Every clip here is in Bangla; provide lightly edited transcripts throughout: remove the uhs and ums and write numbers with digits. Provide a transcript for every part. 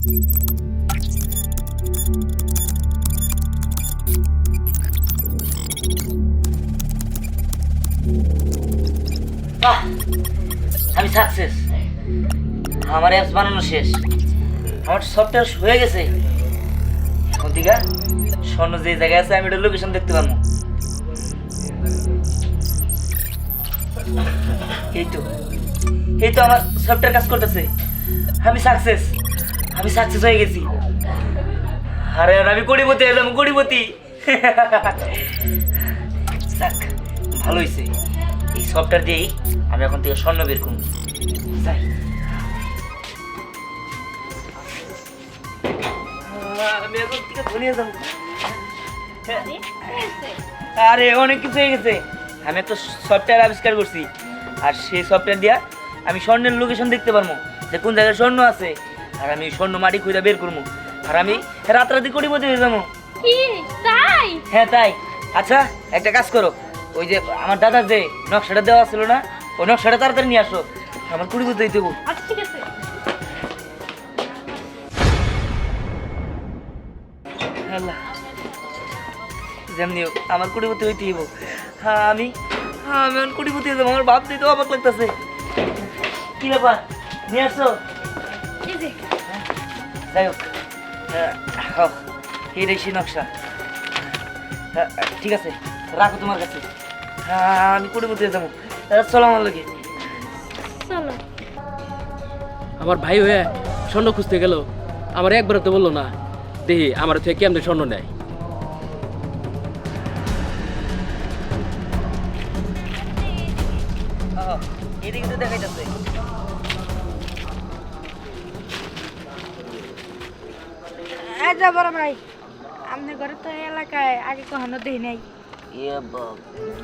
বাহ, আমি সাকসেস। আমার অ্যাপস বানানো শেষ, আমার সফটওয়্যার হয়ে গেছে। এখন থেকে স্বর্ণ যে জায়গায় আছে আমি ওটার লোকেশন দেখতে পারবো। এই তো এই তো আমার সফটওয়্যার কাজ করতেছে। আমি সাকসেস, আমি সাকসেস হয়ে গেছি। আরে আর আমি কোটিপতি এলাম, কোটিপতি। যাক, ভালো হয়েছে। এই সফটওয়্যার দিয়েই আমি এখন থেকে স্বর্ণ বের করবো। যাই। আমি এখন থেকে ধনী হয়ে যাবো। আরে অনেক কিছু হয়ে গেছে। আমি একটা সফটওয়্যার আবিষ্কার করছি, আর সেই সফটওয়্যার দিয়া আমি স্বর্ণের লোকেশন দেখতে পারবো, যে কোন জায়গায় স্বর্ণ আছে। আর আমি স্বর্ণ মাটি খুঁজে বের করবো, আর আমি রাতারাতি কোটিপতি হয়ে যাবো। কি তাই? হ্যাঁ তাই। আচ্ছা একটা কাজ করো, ওই যে আমার দাদার যে নকশাটা দেওয়া ছিল না, ওই নকশাটা তাড়াতাড়ি নিয়ে আসো, আমার কোটিপতি হইতে দেবো। আচ্ছা ঠিক আছে। আল্লাহ, যেমনি হোক আমার কোটিপতি হইতে হইব। হ্যাঁ আমি এখন কোটিপতি হয়ে যাবো। আমার ভাব দিতেও অবাক লাগতেছে। কি ব্যাপার, নিয়ে আসছো? এই যে যাই হোক, এই সেই নকশা। ঠিক আছে, রাখো তোমার কাছে। হ্যাঁ আমি কোটিপতি হয়ে যাবো। চলো আমার লোকে। চলো। আমার ভাই হয়ে স্বর্ণ খুঁজতে গেল, আমার একবার তো বললো না, দেখি আমার থেকে কেমনে স্বর্ণ নেয়। এদিকে তো দেখাই যাচ্ছে। এই যে বড় ভাই, আপনার ঘরে তো এই এলাকায় আগে কখনো দেখি নাই।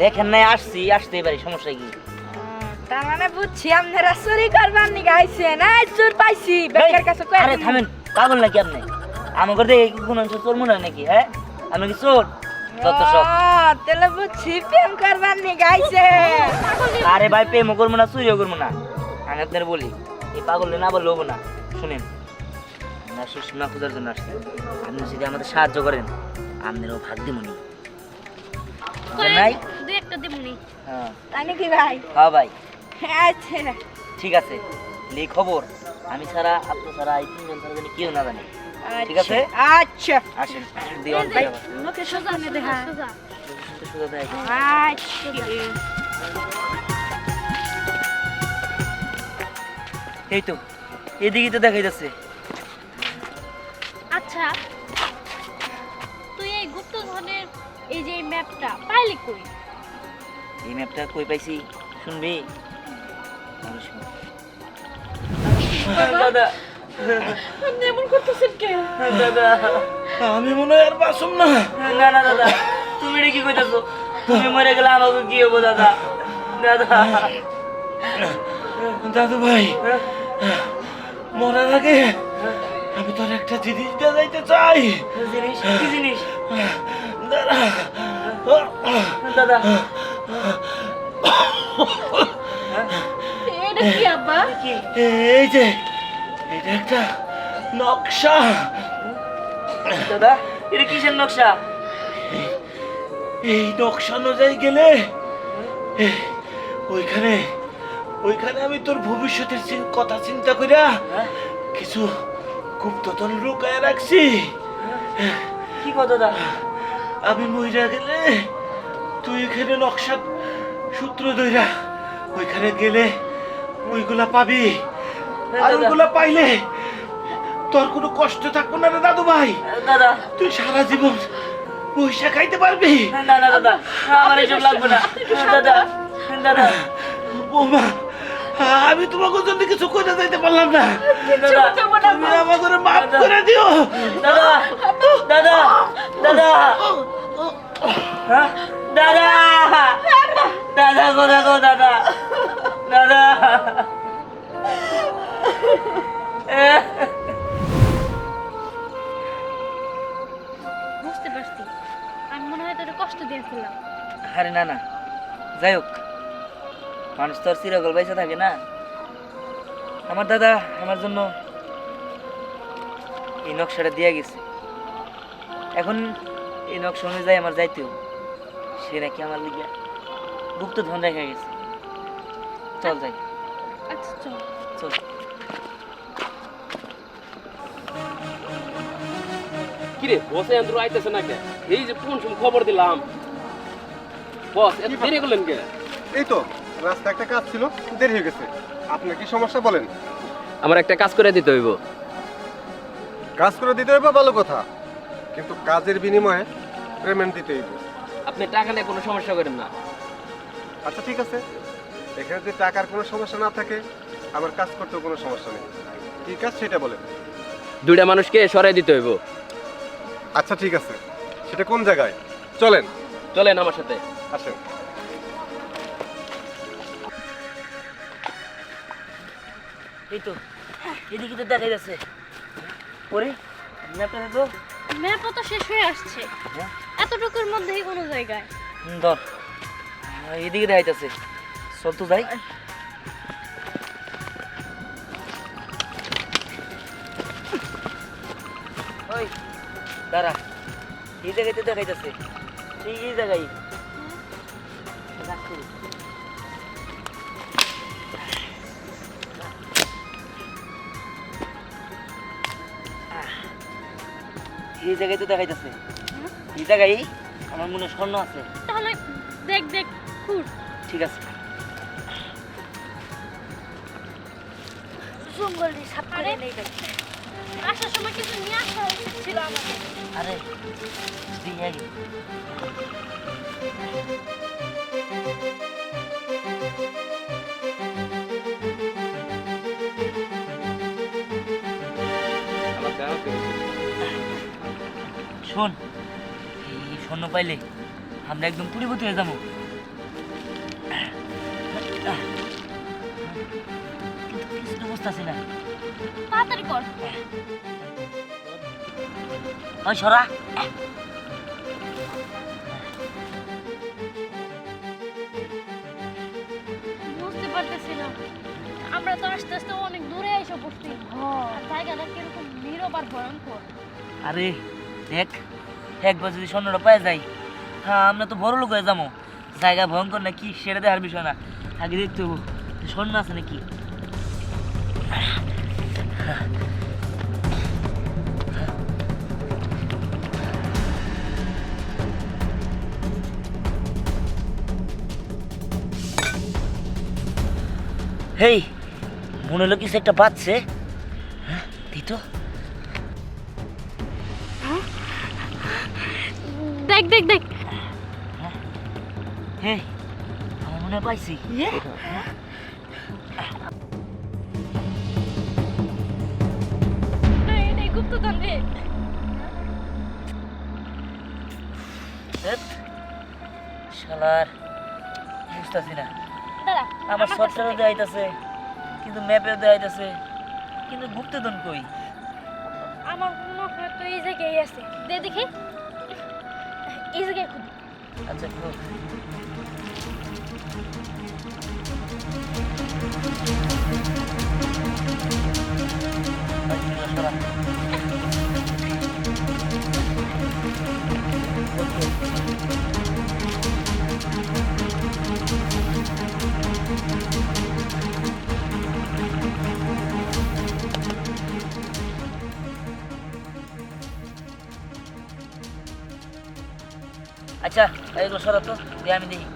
দেখেন নাই, আসছি, আসতেই পারি, সমস্যা কি? তার মানে বুঝছি আপনারা চুরি করবার নি গাইছেন। এই চোর পাইছি, বেকার কাছে কই। আরে থামেন, পাগল নাকি আপনি? আমার ঘরে দেখে কি কোনো চোর মনে হয় নাকি? হ্যাঁ আমি কি চোর? যত সব। তাহলে বুঝছি প্রেম করবার নি গাইছেন। আরে ভাই, প্রেমও করবো না, চুরিও করবো না। আমি আপনার বলি, এই পাগল না বললে হবো না। শুনেন, আমরা সুষমা খোঁজার জন্য আসছি। আপনি যদি আমাদের সাহায্য করেন, আপনারও ভাগ দিমুনি। নাই দুই একটা দিমুনি। হ্যাঁ তাই নাকি ভাই? হ্যাঁ ভাই। আচ্ছা ঠিক আছে, এই খবর আমি ছাড়া, আপনি ছাড়া, এই তিনজন ছাড়া জানি কেউ না জানে। ঠিক আছে? আচ্ছা আসেন, দিওয়ান ভাই, মুখে সোজা নে দেখা। সোজা দেয়। আচ্ছা এই তো এদিকে তো দেখাই যাচ্ছে। আচ্ছা, তুই এই গুপ্তধনের এই যে ম্যাপটা পাইলি কই? এই ম্যাপটা কই পাইছি শুনবি? তাহলে শোন। দাদা, আপনি এমন করতেছেন কে? দাদা, আমি মনে হয় আর বাসুম না। না না দাদা, তুমি এটা কি কইতাছো? তুমি মরে গেলে আমাকে কি হবো দাদা? দাদা, দাদু ভাই, মরার আগে আমি তোর একটা জিনিস দিয়ে যাইতে চাই। জিনিস কি জিনিস? দাঁড়া। দাদা, এটা কি আব্বা? কি? এই যে এটা একটা নকশা। দাদা, এটা কিসের নকশা? এই নকশা অনুযায়ী গেলে ওইখানে ওইখানে আমি তোর ভবিষ্যতের কথা চিন্তা কইরা কিছু গুপ্তধন লুকায় রাখছি। কি কথা দাদা? আমি মইরা গেলে তুই এখানে নকশা সূত্র ধইরা ওইখানে গেলে ওইগুলা পাবি, আর ওইগুলা পাইলে তোর কোনো কষ্ট থাকবো না রে দাদু ভাই। দাদা, তুই সারা জীবন পয়সা খাইতে পারবি। না না দাদা, আমার এসব লাগবে না। দাদা, দাদা, বৌমা, আমি তোমাকে জন্য কিছু করে যাইতে পারলাম না। দাদা, তুমি আমাদের মাফ করে দিও। দাদা, দাদা, দাদা, হ্যাঁ? দাদা, দাদা কোথা গো দাদা? দাদা, বুঝতে পারছি, আমি মনে হয় তোর কষ্ট দিয়েছিলাম। আরে না না, যাই হোক, মানুষ তো আর চিরকাল বেঁচে থাকে না। আমার দাদা আমার জন্য এই নকশাটা দিয়ে গেছে। এখন এই নকশা অনুযায়ী আমার যাইতে হবে। সে নাকি আমার লিগে গুপ্তধন রেখে গেছে। চল যাই, আচ্ছা চল। চল। কিরে বসে আন্দর আইতেছে না কে? এই যে কোন সময় খবর দিলাম, বস এত দেরি করলেন কে? এই তো রাস্তা একটা কাজ ছিল, দেরি হয়ে গেছে। আপনার কি সমস্যা বলেন? আমার একটা কাজ করে দিতে হইব। কাজ করে দিতে হইবে ভালো কথা, কিন্তু কাজের বিনিময়ে পেমেন্ট দিতে হইব। আপনি টাকা নিয়ে কোনো সমস্যা করেন না। আচ্ছা ঠিক আছে, এখানে যদি টাকার কোনো সমস্যা না থাকে আমার কাজ করতেও কোনো সমস্যা নেই। কি কাজ সেটা বলেন। দুইটা মানুষকে সরাই দিতে হইব। আচ্ছা ঠিক আছে, সেটা কোন জায়গায়? চলেন চলেন আমার সাথে। আসেন। এই তো এদিকে তো দেখা যাচ্ছে। ওরে ম্যাপটা তো ম্যাপও তো শেষ হয়ে আসছে, হ্যাঁ? এতটুকুর মধ্যেই কোনো জায়গায়। ধর এদিকে দেখা যাচ্ছে। চল তো যাই। ওই দাঁড়া, এই জায়গায় তো দেখা যাচ্ছে। এই জায়গায় এই জায়গায় তো দেখাইতেছে। এই জায়গায় আমার মনে হয় স্বর্ণ আছে। তাহলে দেখ দেখ খুর। ঠিক আছে। জঙ্গল দিয়ে সাপ করে নেই ভাই। আসার সময় কিছু নিয়ে আসা উচিত ছিল আমাদের। আরে দিয়ে গেল। শোন, এই স্বর্ণ পাইলে আমরা একদম পুরিপতি হয়ে যাবো। কিন্তু কিছু তো বুঝতেছি না। তাড়াতাড়ি কর। ওই সরা, বুঝতে পারতেছি না, আমরা তো আস্তে আস্তে অনেক দূরে এসে পড়ছি। আর জায়গাটা কিরকম নীরব আর ভয়ঙ্কর। আরে দেখ, একবার যদি স্বর্ণটা পাওয়া যায়, হ্যাঁ আমরা তো বড় লোক হয়ে যাবো। জায়গা ভয়ঙ্কর না কি সেটা দেখার বিষয় না, আগে দেখতে হবো যে স্বর্ণ আছে নাকি। হেই, মনে হলো কিছু একটা বাজছে। হ্যাঁ দিই তো। দেখ দেখ দেখ। হেই, আমার মনে হয় পাইছি। এই গুপ্তধন রে। ধ্যাৎ, শালার বুঝতেছি না। দাঁড়া, আমার কাছে সফটওয়্যারও দে। দেখাইতেছে, কিন্তু ম্যাপেও দেখাইতেছে, কিন্তু গুপ্তধন কই? আমার মনে হয় তো এই জায়গায় আছে। দে দেখি। এই জায়গায় খুব। আচ্ছা খুব আচ্ছা এগুলো সরা তো দিয়ে আমি দেখি।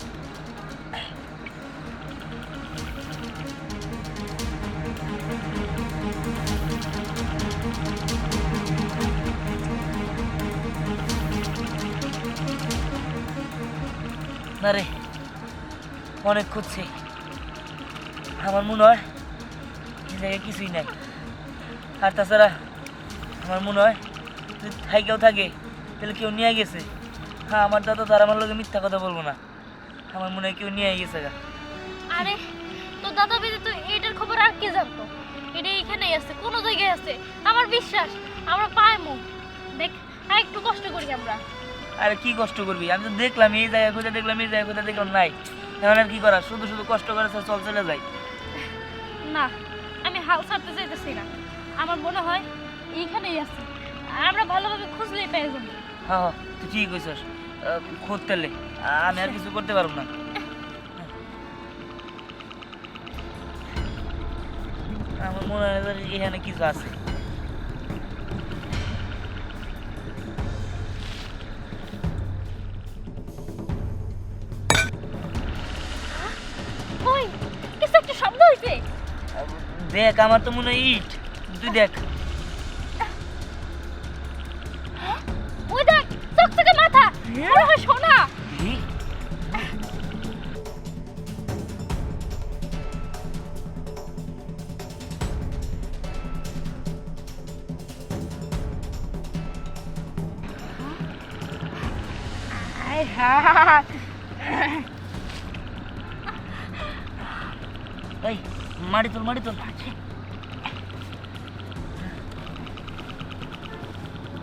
না রে, অনেক খুঁজছি। আমার মনে হয় এই জায়গায় কিছুই নাই। আর তাছাড়া আমার মনে হয় যদি থাইকেও থাকে তাহলে কেউ নিয়ে গেছে। হ্যাঁ আমার দাদা তার আমার লোকে মিথ্যা কথা বলবো না, আমার মনে হয় কেউ নিয়ে গেছে গা। আরে তো দাদা বেদে তো এটার খবর আর কে জানতো? এটা এখানেই আছে, কোনো জায়গায় আছে। আমার বিশ্বাস আমরা পাইমু। দেখ, আর একটু কষ্ট করি আমরা। আরে কি কষ্ট করবি? আমি তো দেখলাম এই জায়গায় খুঁজে দেখলাম, এই জায়গায় খুঁজে দেখলাম নাই। এখন আর কি করা, শুধু শুধু কষ্ট করে চল চলে যাই। না, আমি হাল ছাড়তে চাইতেছি না। আমার মনে হয় এইখানেই আছে, আমরা ভালোভাবে খুঁজলেই পেয়ে যাবো। হ্যাঁ হ্যাঁ তুই ঠিক কইছস, খুঁজতেলে আমি আর কিছু করতে পারবো না। আমার মনে হয় যে এখানে কিছু আছে। ওই কিছু একটা শব্দ হইছে। দেখ আমার তো মনে হয় ইট, তুই দেখ। ওই দেখ চকচকে মাথা, মনে হয় সোনা। ই, আয় হায়, এই মাটি তোল মাটি তোল।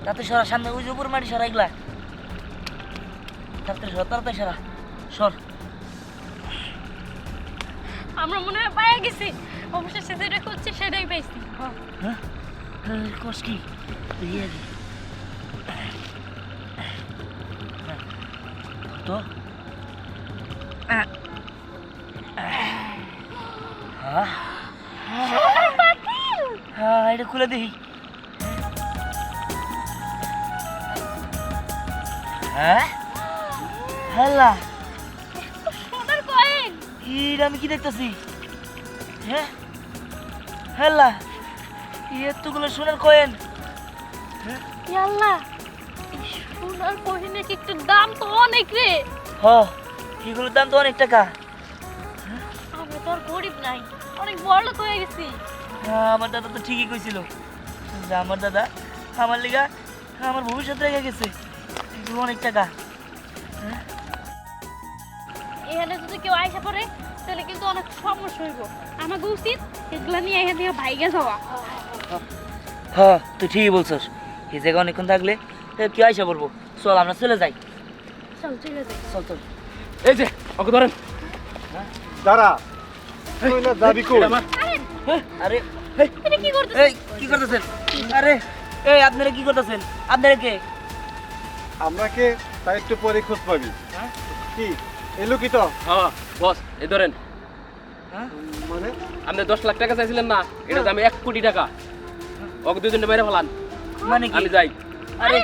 তাতে সরা সামনে, ওই যে উপর মাটি সরা, এগুলা তাড়াতাড়ি সরা, তাড়াতাড়ি সরা, সর। আমরা মনে হয় পায়ে গেছি। অবশেষে যেটা খুঁজছি সেটাই পেয়েছি। হ্যাঁ কস কি ইয়ে দি। তো হ্যাঁ সোনার পাতিল। হ্যাঁ এটা খুলে দেখি। হ্যাঁ হ্যাঁ সোনার কয়েন। এটা আমি কি দেখতেছি? হ্যাঁ হ্যাঁ এতগুলো সোনার কয়েন। আল্লাহ, এই সোনার কয়েনের কি একটু দাম তো অনেক রে। হ এগুলোর দাম তো অনেক টাকা। আমরা তো আর গরিব নাই, অনেক বড় লোক হয়ে গেছি। হ্যাঁ আমার দাদা তো ঠিকই কইছিল যে আমার দাদা আমার লিগা আমার ভবিষ্যৎ রেখে গেছে, এগুলো অনেক টাকা। এখানে যদি কেউ আইসা পড়ে তাহলে কিন্তু অনেক সমস্যা হইব। আমাকে উচিত এগুলা নিয়ে এখান থেকে ভাইগে যাওয়া। হ্যাঁ তুই ঠিকই বলছস, এই জায়গায় অনেকক্ষণ থাকলে কি আইসা পড়বো। চল আমরা চলে যাই, চল চলে যাই। চল চল। এই যে ওকে ধরেন। দাঁড়া, তুই না যাবি কই? এটা আমার। আরে এটা কি করতেছ? এই কি করতেছেন? আরে এই আপনারা কি করতেছেন? আপনারা কে? আমরা কে তাই একটু পরে খোঁজ পাবি। হ্যাঁ? কি এলো কি তো? হ্যাঁ বস, এই ধরেন। হ্যাঁ? মানে আপনি 10 লাখ টাকা চাইছিলেন না, এটা দামে 1 কোটি টাকা। ওকে দুজনে মেরে ফেলান, মানে কি? আমি যাই। আরে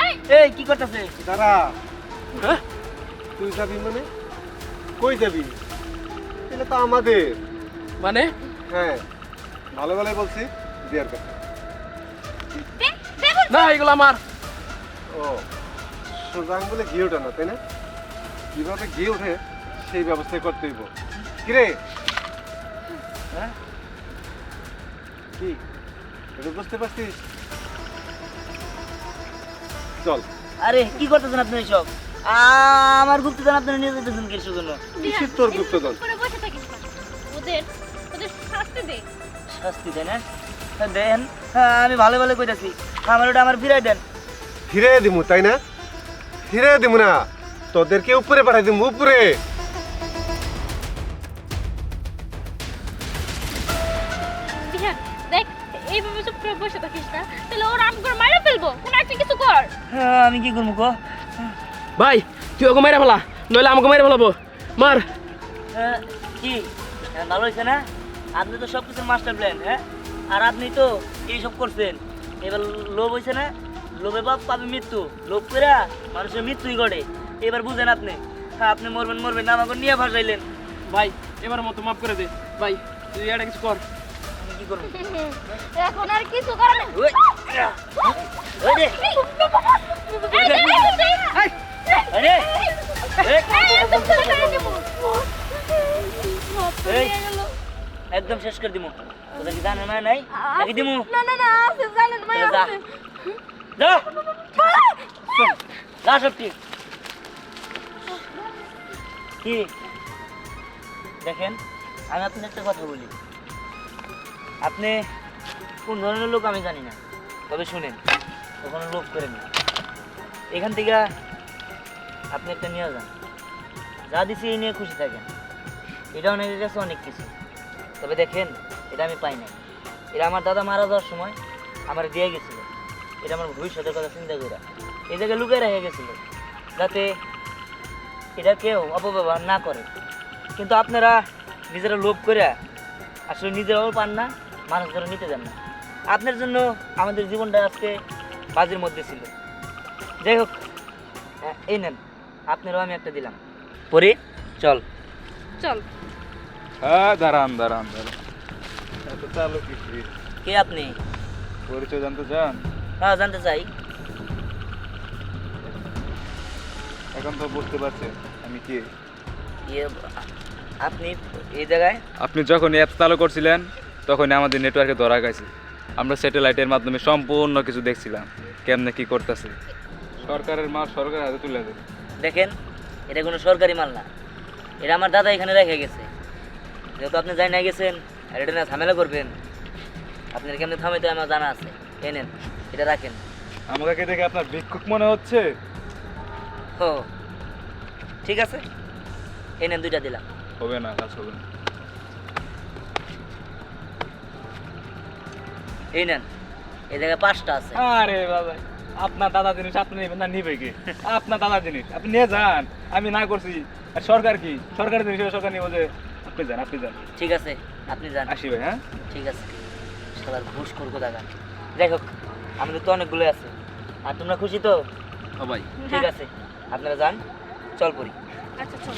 এই এই কি করতেছে? দাঁড়া, হ্যাঁ তুই যাবি মানে কই যাবি? এটা তো আমাদের। মানে হ্যাঁ ভালো ভালোই বলছি, বিয়ার কথা। দেখো না, এগুলো আমার। ও সোজা আঙ্গুলে ঘি ওঠে না, তাই না? কিভাবে ঘি ওঠে সেই ব্যবস্থাই করতে হইব। কিরে হ্যাঁ? কি এটা বুঝতে পারছিস? চল। আরে কি করতেছেন আপনি এসব? আমার গুপ্তধন আপনারা নিয়ে যেতেছেন কিসের জন্য? কিসের তোর গুপ্তধন? করে বসে থাকিস না। ওদের ওদের শাস্তি দে। শাস্তি দেন? হ্যাঁ দেন, হ্যাঁ আমি ভালো ভালো কইতাছি, আমার ওটা আমার ফিরাই দেন। ফিরে দিমু তাই না? ফিরে দিমু না, তোদেরকে উপরে পাঠাই দিমু, উপরে। বিহান দেখ, এইভাবে চুপ করে বসে থাকিস না, তাহলে ওর আম করে মারা ফেলবো। কোন একটা কিছু কর। হ্যাঁ আমি কি করবো গো? ভাই তুই ওকে মেরে ফেলা, নইলে আমাকে মেরে ফেলাবো। মার। হ্যাঁ, কি হ্যাঁ, ভালো হয়েছে না? আপনি তো সব কিছুর মাস্টার প্ল্যান। হ্যাঁ আর আপনি তো এইসব করছেন, এবার লোভ হয়েছে না? লোভে বাপ পাবে মৃত্যু, লোভ করে মানুষের মৃত্যুই ঘটে। এবার বুঝেন আপনি। হ্যাঁ আপনি মরবেন মরবেন না, আমাকে নিয়ে ভাসাইলেন। ভাই এবার মতো মাফ করে দে ভাই, তুই এটা কিছু কর। আমি কি করবো? এখন আর কিছু কর না। ওই, ওই রে, আরে, এই, একদম শেষ করে দিমু। তোদের কি জানে না নাই? নাকি দিমু? না না না, আছে জানেন ভাই তাহলে যা। আছে। যা শোন, যা সব ঠিক। কি দেখেন, আমি আপনার একটা কথা বলি। আপনি কোন ধরনের লোক আমি জানি না, তবে শুনেন, কখনো লোভ করেন না। এখান থেকে আপনি একটা নিয়ে যান, যা দিছি এই নিয়ে খুশি থাকেন। এটা অনেকের কাছে অনেক কিছু, তবে দেখেন এটা আমি পাই নাই। এটা আমার দাদা মারা যাওয়ার সময় আমার দিয়ে গেছিল। এটা আমার ভবিষ্যতের কথা চিন্তা করে এই জায়গায় লুকিয়ে রেখে গেছিল, যাতে এটা কেউ অপব্যবহার না করে। কিন্তু আপনারা নিজেরা লোভ করে আসলে নিজেরাও পান না, মানুষ ধরে নিতে যান না। আপনার জন্য আমাদের জীবনটা আজকে বাজির মধ্যে ছিল। যাই হোক, এই নেন, আপনারও আমি একটা দিলাম। পরে চল। চল। হ্যাঁ, দাঁড়ান দাঁড়ান দাঁড়ান, এত চালু কি? কে আপনি? পরিচয় জানতে চান? হ্যাঁ, জানতে চাই। এখন তো বুঝতে পারছেন আমি কি। ইয়ে, আপনি এই জায়গায়? আপনি যখন অ্যাপ চালু করছিলেন তখনই আমাদের নেটওয়ার্কে ধরা গেছে। আমরা স্যাটেলাইটের মাধ্যমে সম্পূর্ণ কিছু দেখছিলাম, কেমনে কি করতেছে। সরকারের মাল সরকারের হাতে তুলে দেবে। দেখেন, এটা কোনো সরকারি মাল না, এটা আমার দাদা এখানে রেখে গেছে। যেহেতু আপনি যাই না গেছেন আর এটা না ঝামেলা করবেন, আপনার কেমনি থামাইতে আমার জানা আছে। এই নেন, এটা রাখেন। আমাকে দেখে আপনার ভিক্ষুক মনে হচ্ছে? ও ঠিক আছে, এই নেন, 2টা দিলাম। হবে না, কাজ হবে না। এই নেন, এই জায়গায় 5টা আছে। আরে বাবা, আপনার দাদা জিনিস আপনি নেবেন না, নিবে কি? আপনার দাদা জিনিস আপনি নিয়ে যান, আমি না করছি। আর সরকার কি, সরকারের জিনিস সরকার নিয়ে বোঝে। আপনি যান, আপনি যান। ঠিক আছে, আপনি যান। আসি ভাই। হ্যাঁ, ঠিক আছে। সবার ঘুষ করবো দাদা। যাই হোক, আমাদের তো অনেকগুলো আছে। আর তোমরা খুশি তো? সবাই ঠিক আছে, আপনারা যান, চল পড়ি। আচ্ছা চল।